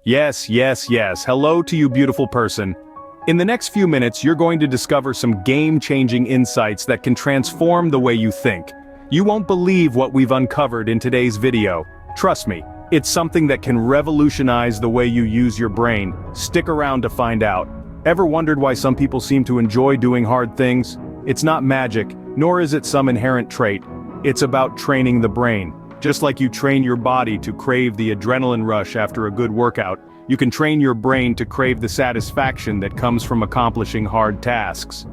Yes, yes, yes. Hello to you, beautiful person. In the next few minutes, you're going to discover some game-changing insights that can transform the way you think. You won't believe what we've uncovered in today's video. Trust me, it's something that can revolutionize the way you use your brain. Stick around to find out. Ever wondered why some people seem to enjoy doing hard things? It's not magic, nor is it some inherent trait. It's about training the brain. Just like you train your body to crave the adrenaline rush after a good workout, you can train your brain to crave the satisfaction that comes from accomplishing hard tasks.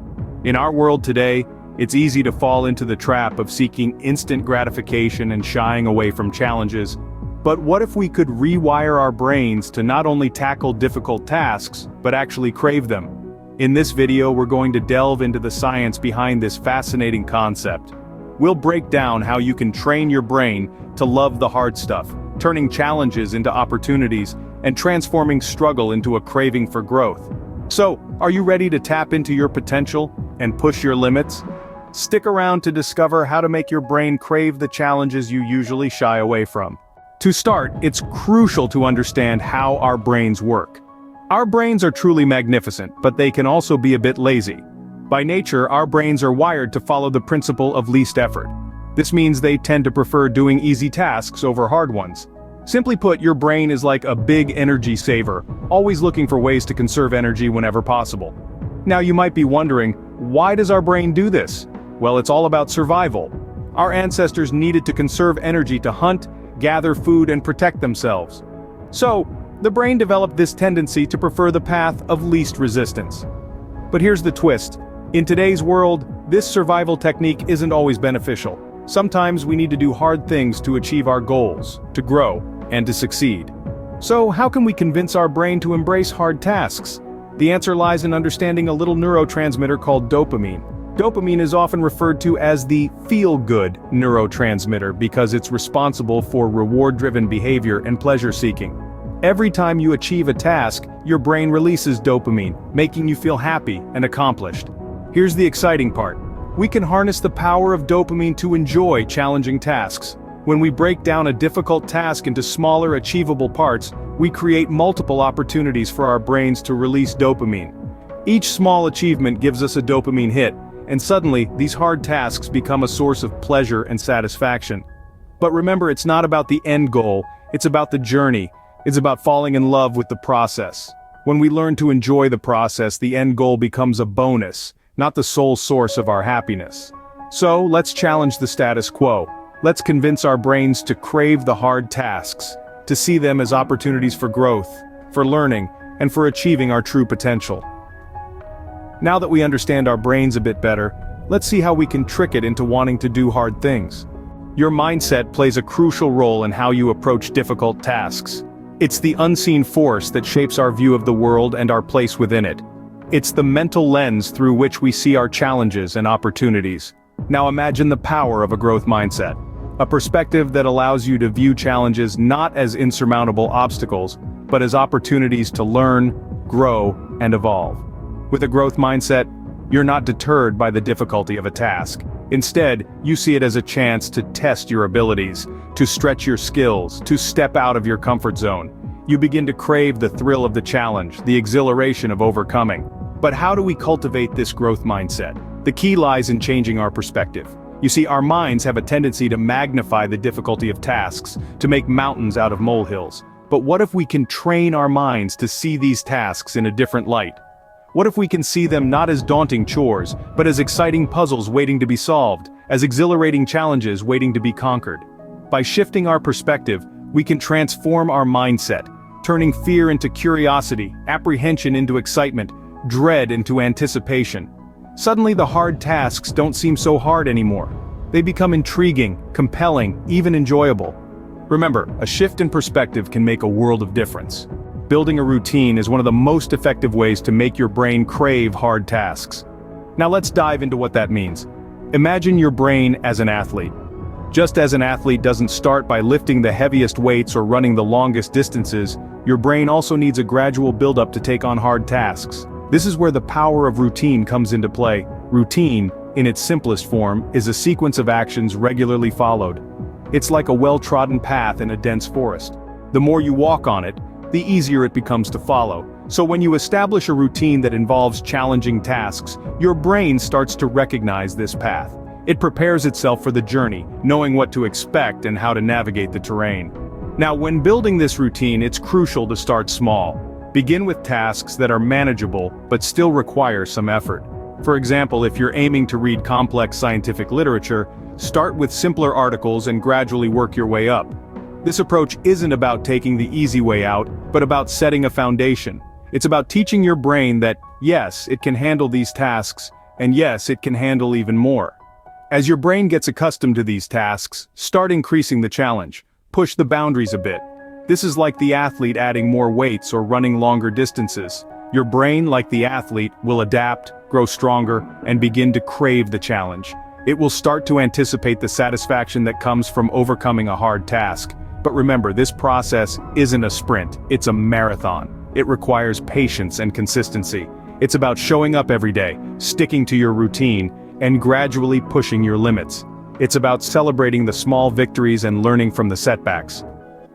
In our world today, it's easy to fall into the trap of seeking instant gratification and shying away from challenges. But what if we could rewire our brains to not only tackle difficult tasks, but actually crave them? In this video, we're going to delve into the science behind this fascinating concept. We'll break down how you can train your brain to love the hard stuff, turning challenges into opportunities, and transforming struggle into a craving for growth. So, are you ready to tap into your potential and push your limits? Stick around to discover how to make your brain crave the challenges you usually shy away from. To start, it's crucial to understand how our brains work. Our brains are truly magnificent, but they can also be a bit lazy. By nature, our brains are wired to follow the principle of least effort. This means they tend to prefer doing easy tasks over hard ones. Simply put, your brain is like a big energy saver, always looking for ways to conserve energy whenever possible. Now you might be wondering, why does our brain do this? Well, it's all about survival. Our ancestors needed to conserve energy to hunt, gather food, and protect themselves. So, the brain developed this tendency to prefer the path of least resistance. But here's the twist. In today's world, this survival technique isn't always beneficial. Sometimes we need to do hard things to achieve our goals, to grow, and to succeed. So how can we convince our brain to embrace hard tasks? The answer lies in understanding a little neurotransmitter called dopamine. Dopamine is often referred to as the feel-good neurotransmitter because it's responsible for reward-driven behavior and pleasure-seeking. Every time you achieve a task, your brain releases dopamine, making you feel happy and accomplished. Here's the exciting part. We can harness the power of dopamine to enjoy challenging tasks. When we break down a difficult task into smaller, achievable parts, we create multiple opportunities for our brains to release dopamine. Each small achievement gives us a dopamine hit, and suddenly, these hard tasks become a source of pleasure and satisfaction. But remember, it's not about the end goal, it's about the journey. It's about falling in love with the process. When we learn to enjoy the process, the end goal becomes a bonus, not the sole source of our happiness. So, let's challenge the status quo. Let's convince our brains to crave the hard tasks, to see them as opportunities for growth, for learning, and for achieving our true potential. Now that we understand our brains a bit better, let's see how we can trick it into wanting to do hard things. Your mindset plays a crucial role in how you approach difficult tasks. It's the unseen force that shapes our view of the world and our place within it. It's the mental lens through which we see our challenges and opportunities. Now imagine the power of a growth mindset. A perspective that allows you to view challenges not as insurmountable obstacles, but as opportunities to learn, grow, and evolve. With a growth mindset, you're not deterred by the difficulty of a task. Instead, you see it as a chance to test your abilities, to stretch your skills, to step out of your comfort zone. You begin to crave the thrill of the challenge, the exhilaration of overcoming. But how do we cultivate this growth mindset? The key lies in changing our perspective. You see, our minds have a tendency to magnify the difficulty of tasks, to make mountains out of molehills. But what if we can train our minds to see these tasks in a different light? What if we can see them not as daunting chores, but as exciting puzzles waiting to be solved, as exhilarating challenges waiting to be conquered? By shifting our perspective, we can transform our mindset, turning fear into curiosity, apprehension into excitement, dread into anticipation. Suddenly the hard tasks don't seem so hard anymore. They become intriguing, compelling, even enjoyable. Remember, a shift in perspective can make a world of difference. Building a routine is one of the most effective ways to make your brain crave hard tasks. Now let's dive into what that means. Imagine your brain as an athlete. Just as an athlete doesn't start by lifting the heaviest weights or running the longest distances, your brain also needs a gradual buildup to take on hard tasks. This is where the power of routine comes into play. Routine, in its simplest form, is a sequence of actions regularly followed. It's like a well-trodden path in a dense forest. The more you walk on it, the easier it becomes to follow. So when you establish a routine that involves challenging tasks, your brain starts to recognize this path. It prepares itself for the journey, knowing what to expect and how to navigate the terrain. Now, when building this routine, it's crucial to start small. Begin with tasks that are manageable but still require some effort. For example, if you're aiming to read complex scientific literature, start with simpler articles and gradually work your way up. This approach isn't about taking the easy way out, but about setting a foundation. It's about teaching your brain that, yes, it can handle these tasks, and yes, it can handle even more. As your brain gets accustomed to these tasks, start increasing the challenge. Push the boundaries a bit. This is like the athlete adding more weights or running longer distances. Your brain, like the athlete, will adapt, grow stronger, and begin to crave the challenge. It will start to anticipate the satisfaction that comes from overcoming a hard task. But remember, this process isn't a sprint, it's a marathon. It requires patience and consistency. It's about showing up every day, sticking to your routine, and gradually pushing your limits. It's about celebrating the small victories and learning from the setbacks.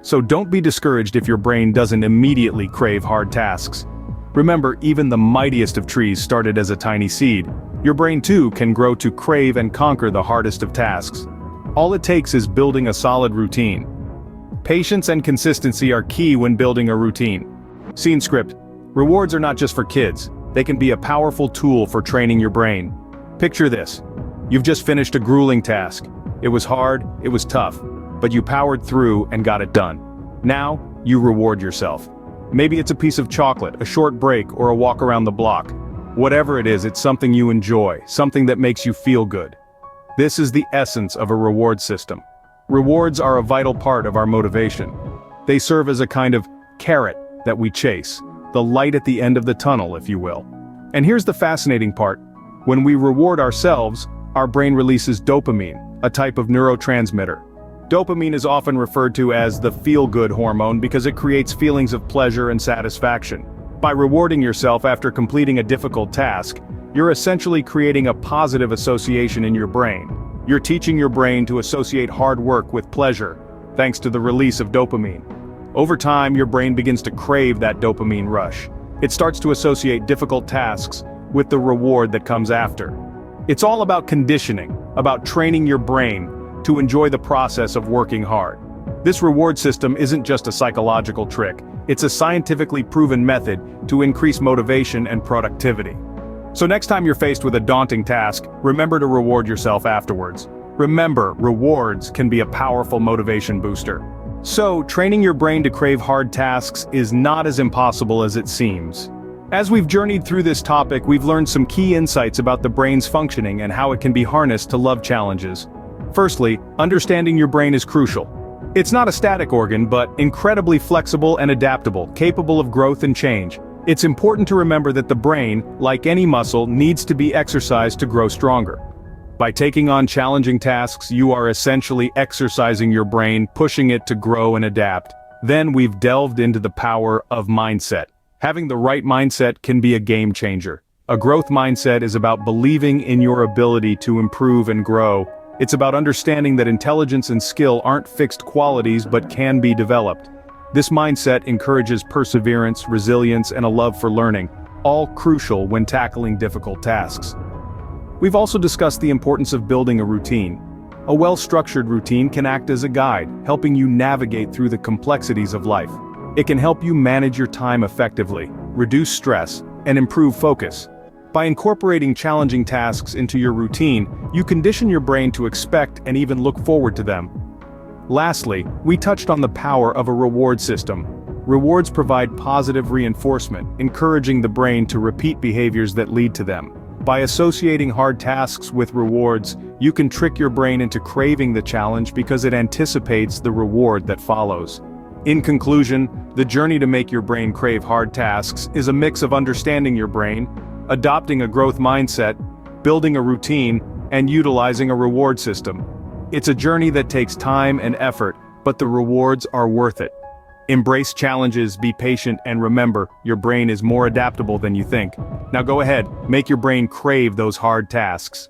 So don't be discouraged if your brain doesn't immediately crave hard tasks. Remember, even the mightiest of trees started as a tiny seed. Your brain too can grow to crave and conquer the hardest of tasks. All it takes is building a solid routine. Patience and consistency are key when building a routine. Scene script. Rewards are not just for kids. They can be a powerful tool for training your brain. Picture this. You've just finished a grueling task. It was hard, it was tough, but you powered through and got it done. Now, you reward yourself. Maybe it's a piece of chocolate, a short break, or a walk around the block. Whatever it is, it's something you enjoy, something that makes you feel good. This is the essence of a reward system. Rewards are a vital part of our motivation. They serve as a kind of carrot that we chase, the light at the end of the tunnel, if you will. And here's the fascinating part. When we reward ourselves, our brain releases dopamine, a type of neurotransmitter. Dopamine is often referred to as the feel-good hormone because it creates feelings of pleasure and satisfaction. By rewarding yourself after completing a difficult task, you're essentially creating a positive association in your brain. You're teaching your brain to associate hard work with pleasure, thanks to the release of dopamine. Over time, your brain begins to crave that dopamine rush. It starts to associate difficult tasks with the reward that comes after. It's all about conditioning, about training your brain to enjoy the process of working hard. This reward system isn't just a psychological trick, it's a scientifically proven method to increase motivation and productivity. So next time you're faced with a daunting task, remember to reward yourself afterwards. Remember, rewards can be a powerful motivation booster. So, training your brain to crave hard tasks is not as impossible as it seems. As we've journeyed through this topic, we've learned some key insights about the brain's functioning and how it can be harnessed to love challenges. Firstly, understanding your brain is crucial. It's not a static organ, but incredibly flexible and adaptable, capable of growth and change. It's important to remember that the brain, like any muscle, needs to be exercised to grow stronger. By taking on challenging tasks, you are essentially exercising your brain, pushing it to grow and adapt. Then we've delved into the power of mindset. Having the right mindset can be a game changer. A growth mindset is about believing in your ability to improve and grow. It's about understanding that intelligence and skill aren't fixed qualities but can be developed. This mindset encourages perseverance, resilience, and a love for learning, all crucial when tackling difficult tasks. We've also discussed the importance of building a routine. A well-structured routine can act as a guide, helping you navigate through the complexities of life. It can help you manage your time effectively, reduce stress, and improve focus. By incorporating challenging tasks into your routine, you condition your brain to expect and even look forward to them. Lastly, we touched on the power of a reward system. Rewards provide positive reinforcement, encouraging the brain to repeat behaviors that lead to them. By associating hard tasks with rewards, you can trick your brain into craving the challenge because it anticipates the reward that follows. In conclusion, the journey to make your brain crave hard tasks is a mix of understanding your brain, adopting a growth mindset, building a routine, and utilizing a reward system. It's a journey that takes time and effort, but the rewards are worth it. Embrace challenges, be patient, and remember, your brain is more adaptable than you think. Now go ahead, make your brain crave those hard tasks.